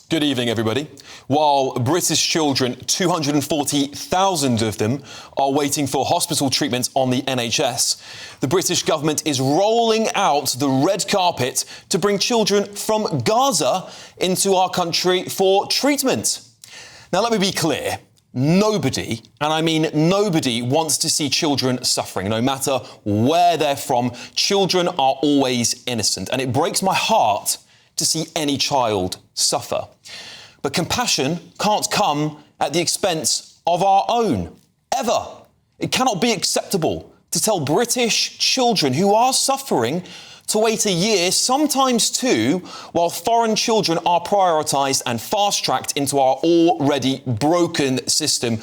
Good evening, everybody. While British children, 240,000 of them, are waiting for hospital treatment on the NHS, the British government is rolling out the red carpet to bring children from Gaza into our country for treatment. Now, let me be clear. Nobody, and I mean nobody, wants to see children suffering. No matter where they're from, children are always innocent. And it breaks my heart to see any child suffer. But compassion can't come at the expense of our own, ever. It cannot be acceptable to tell British children who are suffering to wait a year, sometimes two, while foreign children are prioritised and fast-tracked into our already broken system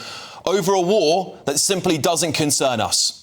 over a war that simply doesn't concern us.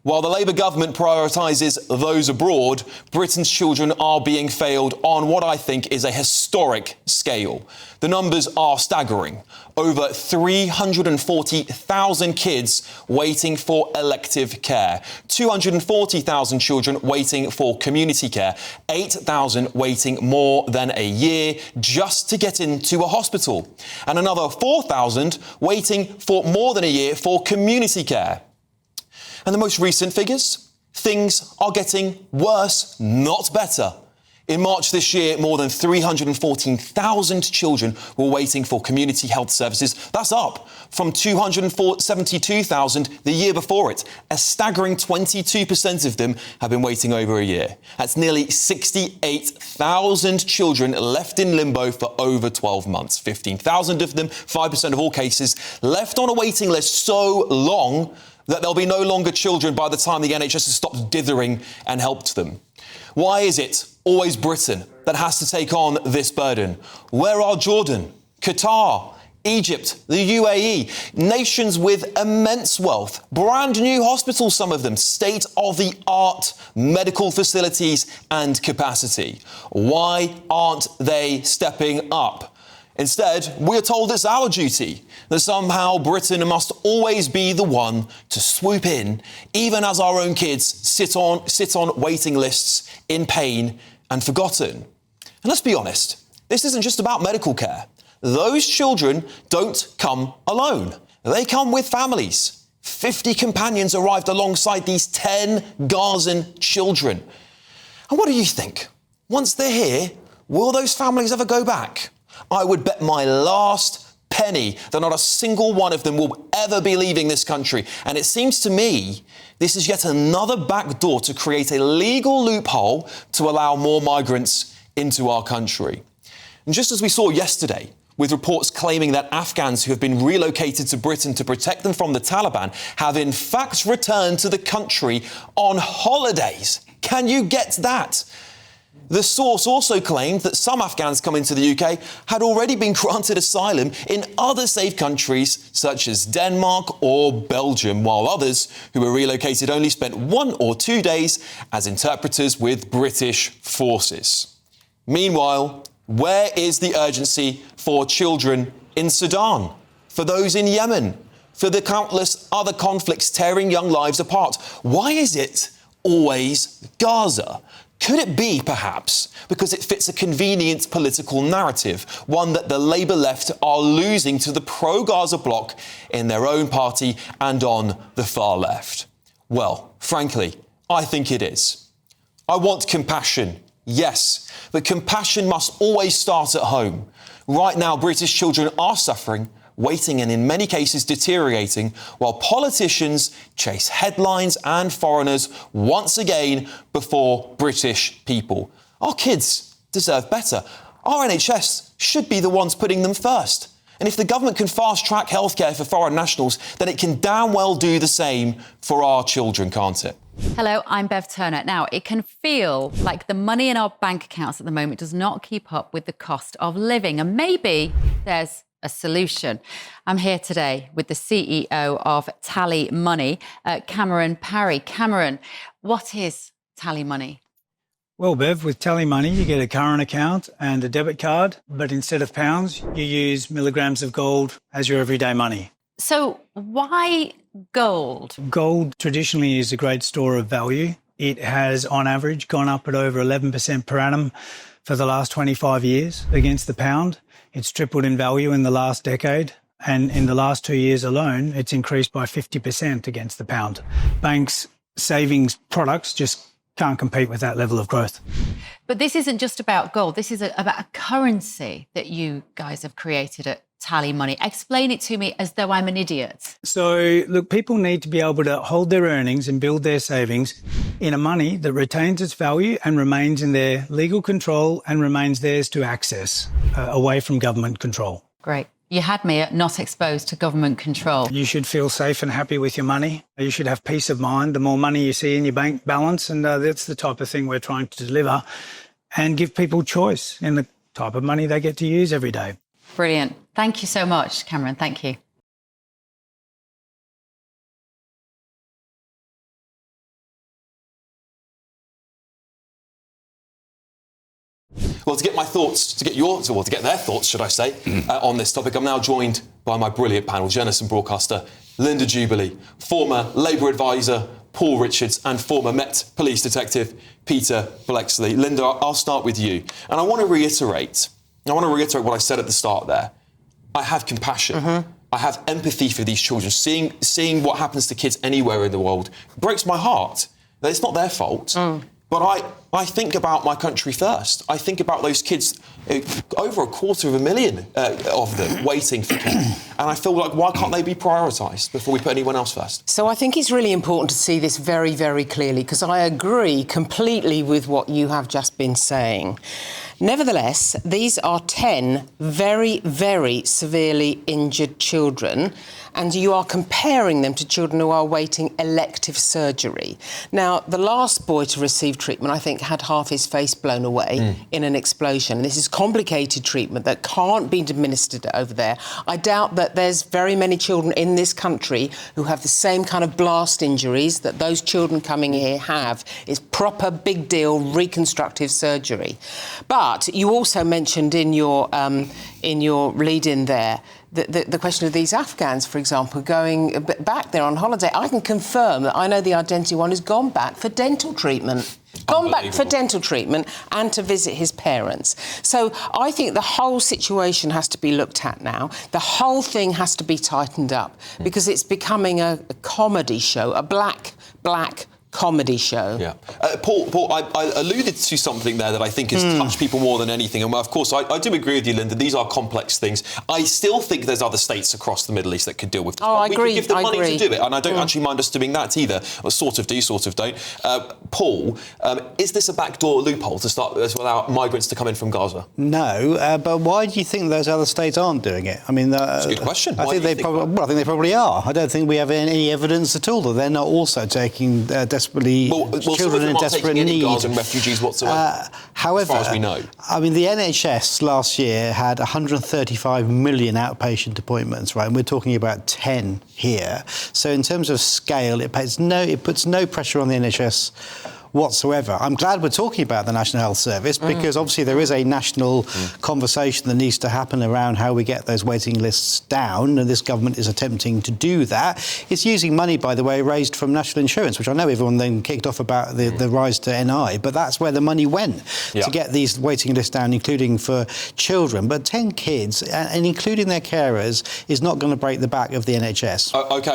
While the Labour government prioritises those abroad, Britain's children are being failed on what I think is a historic scale. The numbers are staggering. Over 340,000 kids waiting for elective care, 240,000 children waiting for community care, 8,000 waiting more than a year just to get into a hospital, and another 4,000 waiting for more than a year for community care. And the most recent figures? Things are getting worse, not better. In March this year, more than 314,000 children were waiting for community health services. That's up from 272,000 the year before it. A staggering 22% of them have been waiting over a year. That's nearly 68,000 children left in limbo for over 12 months. 15,000 of them, 5% of all cases, left on a waiting list so long that there'll be no longer children by the time the NHS has stopped dithering and helped them. Why is it always Britain that has to take on this burden? Where are Jordan, Qatar, Egypt, the UAE, nations with immense wealth, brand new hospitals, some of them, state-of-the-art medical facilities and capacity? Why aren't they stepping up? Instead, we're told it's our duty, that somehow Britain must always be the one to swoop in, even as our own kids sit on waiting lists in pain and forgotten. And let's be honest, this isn't just about medical care. Those children don't come alone. They come with families. 50 companions arrived alongside these 10 Gazan children. And what do you think? Once they're here, will those families ever go back? I would bet my last penny that not a single one of them will ever be leaving this country. And it seems to me this is yet another backdoor to create a legal loophole to allow more migrants into our country. And just as we saw yesterday, with reports claiming that Afghans who have been relocated to Britain to protect them from the Taliban have in fact returned to the country on holidays. Can you get that? The source also claimed that some Afghans coming to the UK had already been granted asylum in other safe countries such as Denmark or Belgium, while others who were relocated only spent 1 or 2 days as interpreters with British forces. Meanwhile, where is the urgency for children in Sudan, for those in Yemen, for the countless other conflicts tearing young lives apart? Why is it always Gaza? Could it be, perhaps, because it fits a convenient political narrative, one that the Labour left are losing to the pro-Gaza bloc in their own party and on the far left? Well, frankly, I think it is. I want compassion, yes, but compassion must always start at home. Right now, British children are suffering, waiting and in many cases deteriorating, while politicians chase headlines and foreigners once again before British people. Our kids deserve better. Our NHS should be the ones putting them first. And if the government can fast-track healthcare for foreign nationals, then it can damn well do the same for our children, can't it? Hello, I'm Bev Turner. Now, it can feel like the money in our bank accounts at the moment does not keep up with the cost of living. And maybe there's a solution. I'm here today with the CEO of TallyMoney, Cameron Parry. Cameron, what is TallyMoney? Well, Bev, with TallyMoney, you get a current account and a debit card, but instead of pounds, you use milligrams of gold as your everyday money. So why gold? Gold traditionally is a great store of value. It has, on average, gone up at over 11% per annum for the last 25 years against the pound. It's tripled in value in the last decade. And in the last 2 years alone, it's increased by 50% against the pound. Banks' savings products just can't compete with that level of growth. But this isn't just about gold. This is about a currency that you guys have created at TallyMoney. Explain it to me as though I'm an idiot. So, look, people need to be able to hold their earnings and build their savings in a money that retains its value and remains in their legal control and remains theirs to access, away from government control. Great. You had me at not exposed to government control. You should feel safe and happy with your money. You should have peace of mind. The more money you see in your bank balance, and that's the type of thing we're trying to deliver, and give people choice in the type of money they get to use every day. Brilliant. Thank you so much, Cameron. Thank you. Well, to get my thoughts, to get their thoughts, should I say, on this topic, I'm now joined by my brilliant panel, journalist and broadcaster Linda Jubilee, former Labour advisor Paul Richards, and former Met Police detective Peter Blexley. Linda, I'll start with you, and I want to reiterate what I said at the start there. I have compassion. I have empathy for these children. Seeing what happens to kids anywhere in the world breaks my heart. It's not their fault. But I think about my country first. I think about those kids, over 250,000 of them waiting for care. And I feel like, why can't they be prioritised before we put anyone else first? So I think it's really important to see this very, very clearly, because I agree completely with what you have just been saying. Nevertheless, these are 10 very, very severely injured children, and you are comparing them to children who are awaiting elective surgery. Now, the last boy to receive treatment, I think, had half his face blown away in an explosion. This is complicated treatment that can't be administered over there. I doubt that there's very many children in this country who have the same kind of blast injuries that those children coming here have. It's proper, big deal, reconstructive surgery. But you also mentioned in your lead-in there the question of these Afghans, for example, going back there on holiday. I can confirm that I know the identity one who's gone back for dental treatment. Gone back for dental treatment and to visit his parents. So I think the whole situation has to be looked at now. The whole thing has to be tightened up because it's becoming a comedy show, a black comedy show. Yeah. Paul, I alluded to something there that I think has touched people more than anything. And of course, I do agree with you, Linda. These are complex things. I still think there's other states across the Middle East that could deal with this. I agree. We could give them money to do it. And I don't actually mind us doing that either. Or sort of do, sort of don't. Paul, is this a backdoor loophole to start this without migrants to come in from Gaza? No, but why do you think those other states aren't doing it? I mean, that's a good question. I think they probably are. I don't think we have any evidence at all that they're not also taking children in desperate need. Gazan refugees whatsoever. However, as far as we know, I mean, the NHS last year had 135 million outpatient appointments, right? And we're talking about 10 here. So in terms of scale, it puts no pressure on the NHS whatsoever. I'm glad we're talking about the National Health Service because obviously there is a national conversation that needs to happen around how we get those waiting lists down, and this government is attempting to do that. It's using money, by the way, raised from national insurance, which I know everyone then kicked off about the rise to NI, but that's where the money went to get these waiting lists down, including for children. But 10 kids, and including their carers, is not going to break the back of the NHS. OK.